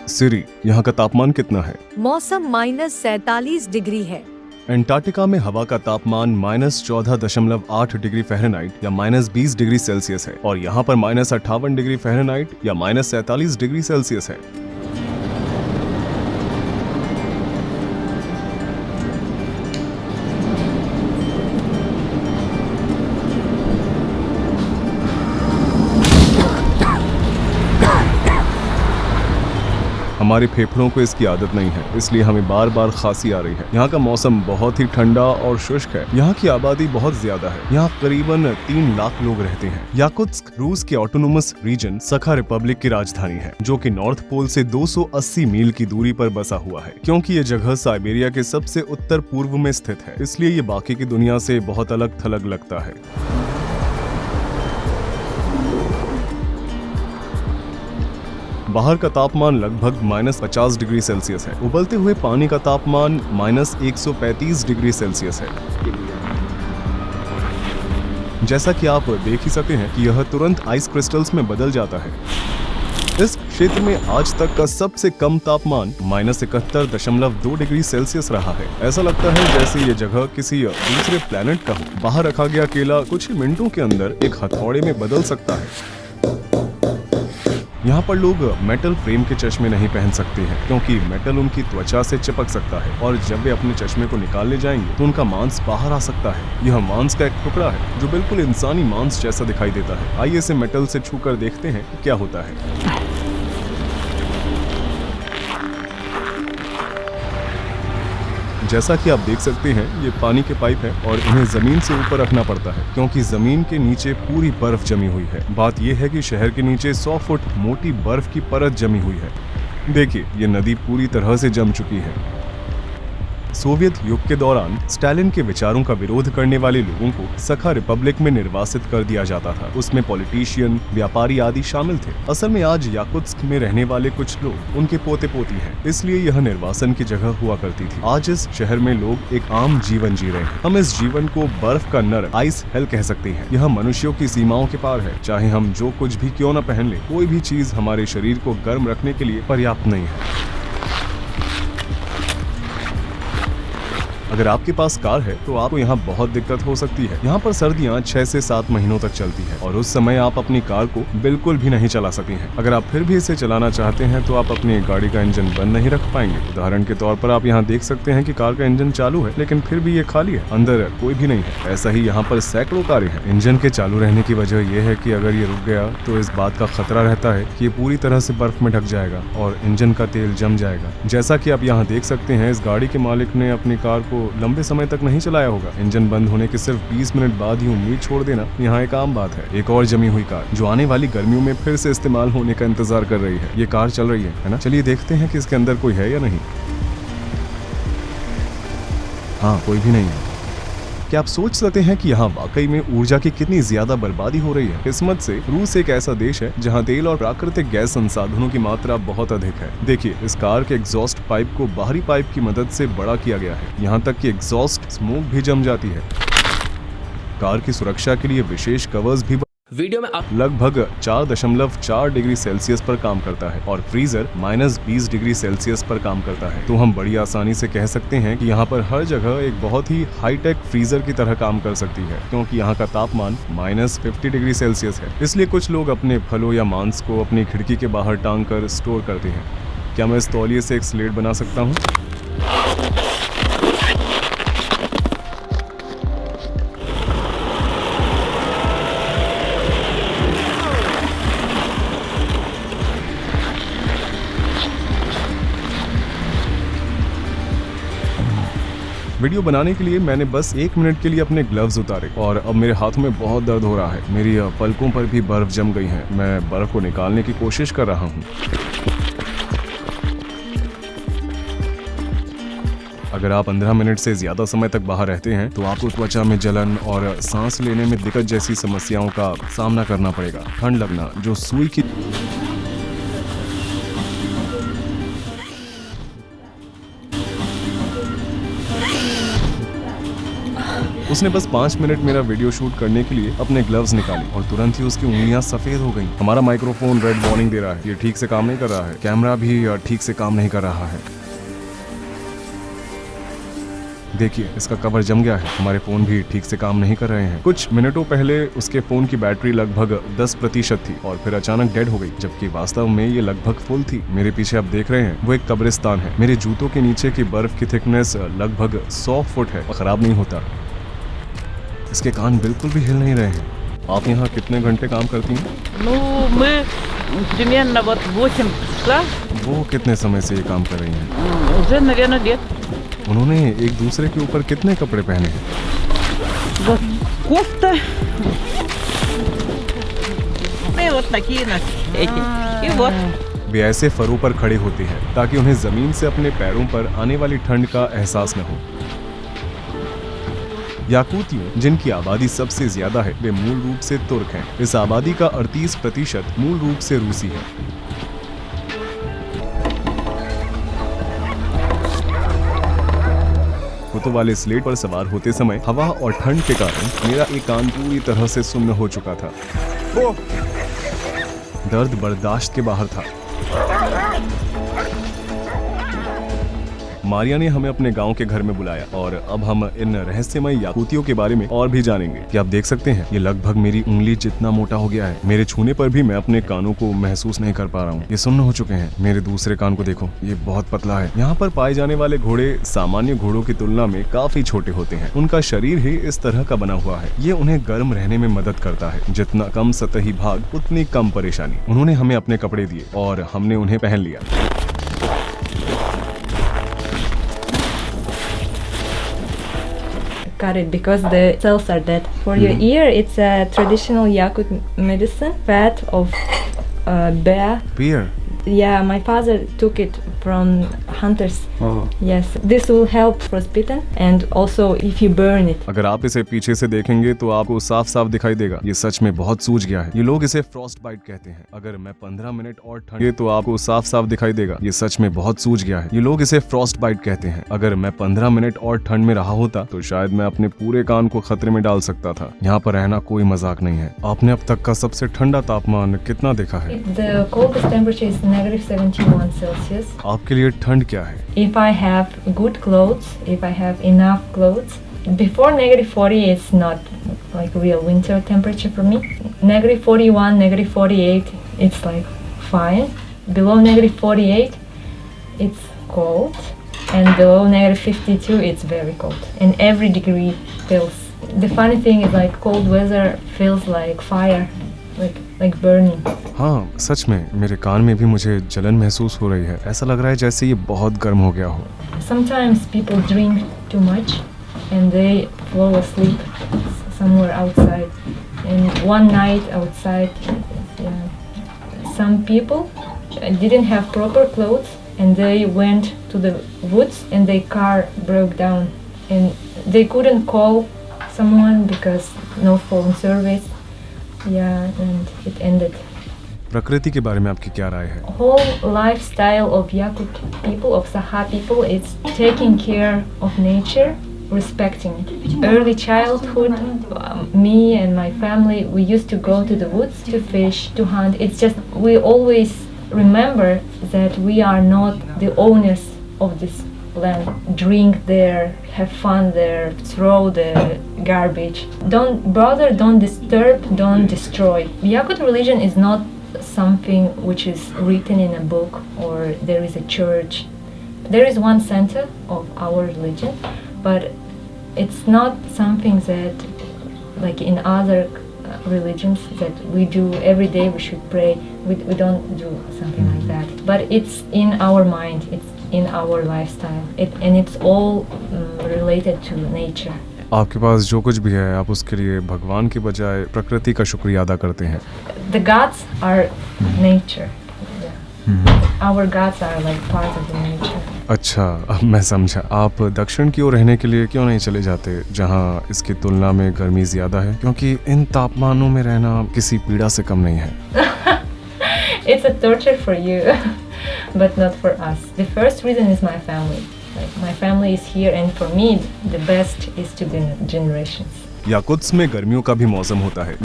सिरी, यहाँ का तापमान कितना है? मौसम -47 डिग्री है। एंटार्क्टिका में हवा का तापमान -14.8 डिग्री फ़ारेनहाइट या -20 डिग्री सेल्सियस है और यहाँ पर -58 डिग्री फ़ारेनहाइट या -47 डिग्री सेल्सियस है। हमारे फेफड़ों को इसकी आदत नहीं है, इसलिए हमें बार बार खांसी आ रही है। यहाँ का मौसम बहुत ही ठंडा और शुष्क है। यहाँ की आबादी बहुत ज्यादा है। यहाँ करीबन 3 लाख लोग रहते हैं। याकुत्स्क रूस के ऑटोनोमस रीजन सखा रिपब्लिक की राजधानी है, जो कि नॉर्थ पोल से 280 मील की दूरी पर बसा हुआ है। क्योंकि ये जगह साइबेरिया के सबसे उत्तर पूर्व में स्थित है, इसलिए ये बाकी की दुनिया से बहुत अलग थलग लगता है। बाहर का तापमान लगभग -50 डिग्री सेल्सियस है। उबलते हुए पानी का तापमान -135 डिग्री सेल्सियस है। जैसा कि आप देख ही सकते हैं कि यह तुरंत आइस क्रिस्टल्स में बदल जाता है। इस क्षेत्र में आज तक का सबसे कम तापमान -71.2 डिग्री सेल्सियस रहा है। ऐसा लगता है जैसे ये जगह किसी दूसरे प्लेनेट का हो। बाहर रखा गया केला कुछ ही मिनटों के अंदर एक हथौड़े में बदल सकता है। यहाँ पर लोग मेटल फ्रेम के चश्मे नहीं पहन सकते हैं, क्योंकि मेटल उनकी त्वचा से चिपक सकता है और जब वे अपने चश्मे को निकालने जाएंगे तो उनका मांस बाहर आ सकता है। यह मांस का एक टुकड़ा है जो बिल्कुल इंसानी मांस जैसा दिखाई देता है। आइए इसे मेटल से छूकर देखते हैं कि क्या होता है। जैसा कि आप देख सकते हैं, ये पानी के पाइप है और इन्हें जमीन से ऊपर रखना पड़ता है, क्योंकि जमीन के नीचे पूरी बर्फ जमी हुई है। बात यह है कि शहर के नीचे 100 फुट मोटी बर्फ की परत जमी हुई है। देखिए, ये नदी पूरी तरह से जम चुकी है। सोवियत युग के दौरान स्टालिन के विचारों का विरोध करने वाले लोगों को सखा रिपब्लिक में निर्वासित कर दिया जाता था। उसमें पॉलिटिशियन, व्यापारी आदि शामिल थे। असल में आज याकुत्स्क में रहने वाले कुछ लोग उनके पोते पोती हैं, इसलिए यह निर्वासन की जगह हुआ करती थी। आज इस शहर में लोग एक आम जीवन जी रहे हैं। हम इस जीवन को बर्फ का नर, आइस हेल कह सकते हैं। यह मनुष्यों की सीमाओं के पार है। चाहे हम जो कुछ भी क्यों न पहन ले, कोई भी चीज हमारे शरीर को गर्म रखने के लिए पर्याप्त नहीं है। अगर आपके पास कार है तो आपको यहाँ बहुत दिक्कत हो सकती है। यहाँ पर सर्दियाँ 6 से 7 महीनों तक चलती है और उस समय आप अपनी कार को बिल्कुल भी नहीं चला सकते हैं। अगर आप फिर भी इसे चलाना चाहते हैं तो आप अपनी गाड़ी का इंजन बंद नहीं रख पाएंगे। उदाहरण के तौर पर आप यहाँ देख सकते हैं कि कार का इंजन चालू है, लेकिन फिर भी ये खाली है, अंदर कोई भी नहीं है। ऐसा ही यहाँ पर सैकड़ों कारें हैं। इंजन के चालू रहने की वजह यह है कि अगर ये रुक गया तो इस बात का खतरा रहता है कि ये पूरी तरह से बर्फ में ढक जाएगा और इंजन का तेल जम जाएगा। जैसा कि आप यहाँ देख सकते हैं, इस गाड़ी के मालिक ने अपनी कार को लंबे समय तक नहीं चलाया होगा। इंजन बंद होने के सिर्फ 20 मिनट बाद ही उम्मीद छोड़ देना यहाँ एक आम बात है। एक और जमी हुई कार जो आने वाली गर्मियों में फिर से इस्तेमाल होने का इंतजार कर रही है। ये कार चल रही है ना? चलिए देखते हैं कि इसके अंदर कोई है या नहीं। हाँ, कोई भी नहीं है। क्या आप सोच सकते हैं कि यहाँ वाकई में ऊर्जा की कितनी ज्यादा बर्बादी हो रही है? किस्मत से रूस एक ऐसा देश है जहाँ तेल और प्राकृतिक गैस संसाधनों की मात्रा बहुत अधिक है। देखिए, इस कार के एग्जॉस्ट पाइप को बाहरी पाइप की मदद से बड़ा किया गया है। यहाँ तक कि एग्जॉस्ट स्मोक भी जम जाती है। कार की सुरक्षा के लिए विशेष कवर्स भी वीडियो में लगभग 4.4 डिग्री सेल्सियस पर काम करता है और फ्रीजर -20 डिग्री सेल्सियस पर काम करता है। तो हम बड़ी आसानी से कह सकते हैं कि यहाँ पर हर जगह एक बहुत ही हाईटेक फ्रीजर की तरह काम कर सकती है, क्योंकि यहाँ का तापमान -50 डिग्री सेल्सियस है। इसलिए कुछ लोग अपने फलों या मांस को अपनी खिड़की के बाहर टांग कर स्टोर करते हैं। क्या मैं इस तौलिए से एक स्लेट बना सकता हूँ? वीडियो बनाने के लिए मैंने बस 1 मिनट के लिए अपने ग्लव्स उतारे और अब मेरे हाथों में बहुत दर्द हो रहा है। मेरी पलकों पर भी बर्फ जम गई है। मैं बर्फ को निकालने की कोशिश कर रहा हूँ। अगर आप 15 मिनट से ज्यादा समय तक बाहर रहते हैं तो आपको त्वचा में जलन और सांस लेने में दिक्कत जैसी समस्याओं का सामना करना पड़ेगा। ठंड लगना जो सुई की उसने बस 5 मिनट मेरा वीडियो शूट करने के लिए अपने ग्लव्स निकाले और तुरंत ही उसकी उंगलियां सफेद हो गई। हमारा माइक्रोफोन रेड वार्निंग दे रहा है, ये ठीक से काम नहीं कर रहा है। कैमरा भी ठीक से काम नहीं कर रहा है। देखिए, इसका कवर जम गया है। हमारे फोन भी ठीक से काम नहीं कर रहे हैं। कुछ मिनटों पहले उसके फोन की बैटरी लगभग 10% थी और फिर अचानक डेड हो गई, जबकि वास्तव में ये लगभग फुल थी। मेरे पीछे आप देख रहे हैं वो एक कब्रिस्तान है। मेरे जूतों के नीचे की बर्फ की थिकनेस लगभग 100 फुट है और खराब नहीं होता। इसके कान बिल्कुल भी हिल नहीं रहे हैं। आप यहाँ कितने घंटे काम करती हैं? Мы примерно вот 8 часа, वो कितने समय से ये काम कर रही हैं? уже, наверное, лет. उन्होंने एक दूसरे के ऊपर कितने कपड़े पहने हैं? Вот кофта. И вот такие эти. И вот. वे ऐसे फरों पर खड़े होते हैं ताकि उन्हें जमीन से अपने पैरों पर आने वाली ठंड का एहसास न हो। याकूतियों, जिनकी आबादी सबसे ज्यादा है, वे मूल रूप से तुर्क हैं। इस आबादी का 38% मूल रूप से रूसी है। कुतुब वाले स्लेट पर सवार होते समय हवा और ठंड के कारण मेरा एक कान पूरी तरह से सुन्न हो चुका था। दर्द बर्दाश्त के बाहर था। मारिया ने हमें अपने गांव के घर में बुलाया और अब हम इन रहस्यमय याकूतियों के बारे में और भी जानेंगे। कि आप देख सकते हैं, ये लगभग मेरी उंगली जितना मोटा हो गया है। मेरे छूने पर भी मैं अपने कानों को महसूस नहीं कर पा रहा हूँ। ये सुन्न हो चुके हैं। मेरे दूसरे कान को देखो, ये बहुत पतला है। यहाँ पर पाए जाने वाले घोड़े सामान्य घोड़ों की तुलना में काफी छोटे होते हैं। उनका शरीर ही इस तरह का बना हुआ है। ये उन्हें गर्म रहने में मदद करता है। जितना कम सतही भाग, उतनी कम परेशानी। उन्होंने हमें अपने कपड़े दिए और हमने उन्हें पहन लिया। Cut it because the cells are dead. For your ear, it's a traditional Yakut medicine, fat of bear. Beer. Yeah, my father took it from hunters. Oh. Yes, this will help frostbitten and also if you burn it. अगर आप इसे पीछे से देखेंगे तो आपको साफ साफ दिखाई देगा। ये सच में बहुत सूज गया है। ये लोग इसे फ्रॉस्ट बाइट कहते हैं। अगर मैं 15 मिनट और ठंड, ये तो आपको साफ साफ दिखाई देगा। ये सच में बहुत सूज गया है। ये लोग इसे फ्रॉस्ट बाइट कहते हैं। अगर मैं 15 मिनट और ठंड में रहा होता तो शायद मैं अपने पूरे कान को खतरे में डाल सकता था। यहाँ पर रहना कोई मजाक नहीं है। आपने अब तक का सबसे ठंडा तापमान कितना देखा है? The coldest temperature is -71 Celsius. आपके लिए ठंड क्या है? If I have good clothes, if I have enough clothes, before -40 it's not like real winter temperature for me. -41, -48 it's like fine. Below -48 it's cold, and below -52 it's very cold. And every degree feels. The funny thing is like cold weather feels like fire, like burning. हाँ, सच में मेरे कान में भी मुझे जलन महसूस हो रही है। ऐसा लग रहा है जैसे ये बहुत गर्म हो गया हो। Sometimes people drink too much and they fall asleep somewhere outside. And one night outside, some people didn't have proper clothes and they went to the woods and their car broke down and they couldn't call someone because no phone service. Yeah, and it ended. प्रकृति के बारे में आपकी क्या राय है? Whole lifestyle of Yakut people, of Saha people, it's taking care of nature, respecting it. Early childhood, me and my family, we used to go to the woods to fish, to hunt. It's just we always remember that we are not the owners of this land. Drink there, have fun there, throw the garbage. Don't disturb, don't destroy. Yakut religion is not something which is written in a book or there is a church. There is one center of our religion, but it's not something that like in other religions that we do every day. We should pray. We don't do something like that, but it's in our mind, it's in our lifestyle, and it's all related to nature. आपके पास जो कुछ भी है, आप उसके लिए भगवान के बजाय प्रकृति का शुक्रिया अदा करते हैं। The gods are nature. Yeah. Our gods are like part of the nature. अच्छा, अब मैं समझा। आप दक्षिण की ओर रहने के लिए क्यों नहीं चले जाते, जहाँ इसकी तुलना में गर्मी ज्यादा है? क्योंकि इन तापमानों में रहना किसी पीड़ा से कम नहीं है। It's a torture for you, but not for us. The first reason is my family. Like, my family is here, and for me, the best is to the generations. Yakutsk में गर्मियों का भी मौसम होता है,